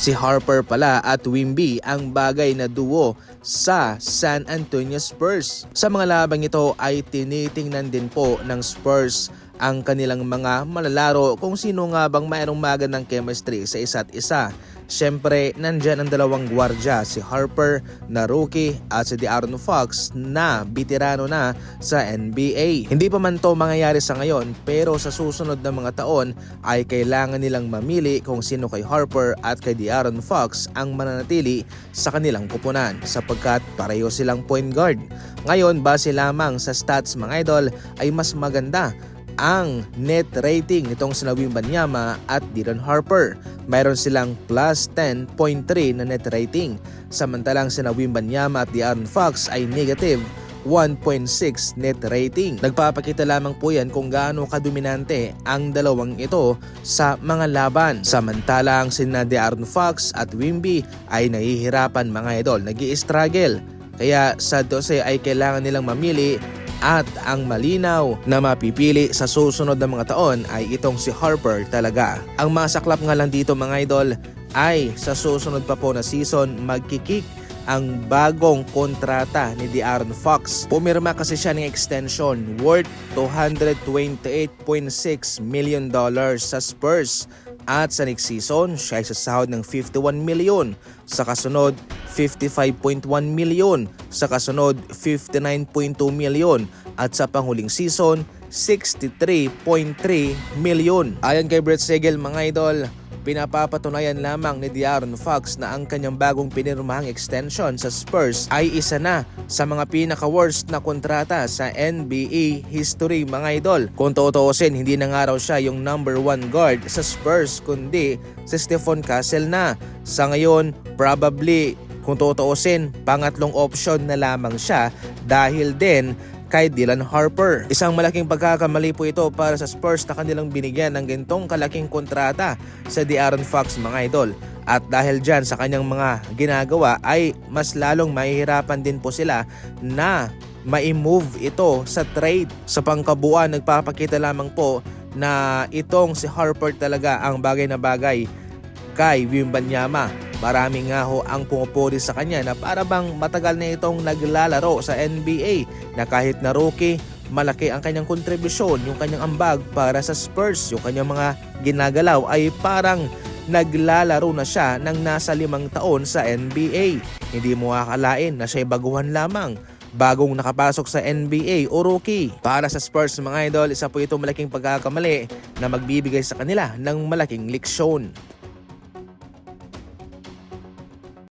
Si Harper pala at Wemby ang bagay na duo sa San Antonio Spurs. Sa mga labang ito ay tinitingnan din po ng Spurs ang kanilang mga malalaro kung sino nga bang mayroong magandang chemistry sa isa't isa. Siyempre, nandyan ang dalawang gwardya, si Harper na rookie at si De'Aaron Fox na veterano na sa NBA. Hindi pa man to mangyayari sa ngayon, pero sa susunod na mga taon ay kailangan nilang mamili kung sino kay Harper at kay De'Aaron Fox ang mananatili sa kanilang kupunan sapagkat pareho silang point guard. Ngayon, base lamang sa stats mga idol ay mas maganda ang net rating nitong sina Wembanyama at Dylan Harper. Mayroon silang plus 10.3 na net rating. Samantalang sina Wembanyama at De'Aaron Fox ay negative 1.6 net rating. Nagpapakita lamang po yan kung gaano kadominante ang dalawang ito sa mga laban. Samantalang sina De'Aaron Fox at Wemby ay nahihirapan mga idol, nag-i-struggle. Kaya sa 12 ay kailangan nilang mamili at ang malinaw na mapipili sa susunod na mga taon ay itong si Harper talaga. Ang masaklap nga lang dito mga idol ay sa susunod pa po na season magkikik ang bagong kontrata ni De'Aaron Fox. Pumirma kasi siya ng extension worth $228.6 million sa Spurs. At sa next season, siya ay sasahod ng $51 million. Sa kasunod, $55.1 million. Sa kasunod, $59.2 million. At sa panghuling season, $63.3 million. Ayon kay Brett Siegel mga idol, pinapapatunayan lamang ni De'Aaron Fox na ang kanyang bagong pinirmahang extension sa Spurs ay isa na sa mga pinaka-worst na kontrata sa NBA history mga idol. Kung tutuusin, hindi na nga raw siya yung number 1 guard sa Spurs kundi si Stephon Castle na. Sa ngayon, probably kung tutuusin, pangatlong option na lamang siya dahil din kay Dylan Harper. Isang malaking pagkakamali po ito para sa Spurs na kanilang binigyan ng ganitong kalaking kontrata sa De'Aaron Fox mga idol. At dahil dyan sa kanyang mga ginagawa ay mas lalong mahihirapan din po sila na ma-move ito sa trade. Sa pangkabuuan, nagpapakita lamang po na itong si Harper talaga ang bagay na bagay kay Wembanyama. Marami nga ho ang pumupuri sa kanya na para bang matagal na itong naglalaro sa NBA na kahit na rookie, malaki ang kanyang kontribusyon, yung kanyang ambag para sa Spurs. Yung kanyang mga ginagalaw ay parang naglalaro na siya ng nasa 5 taon sa NBA. Hindi mo akalain na siya'y baguhan lamang, bagong nakapasok sa NBA o rookie. Para sa Spurs mga idol, isa po itong malaking pagkakamali na magbibigay sa kanila ng malaking leksyon.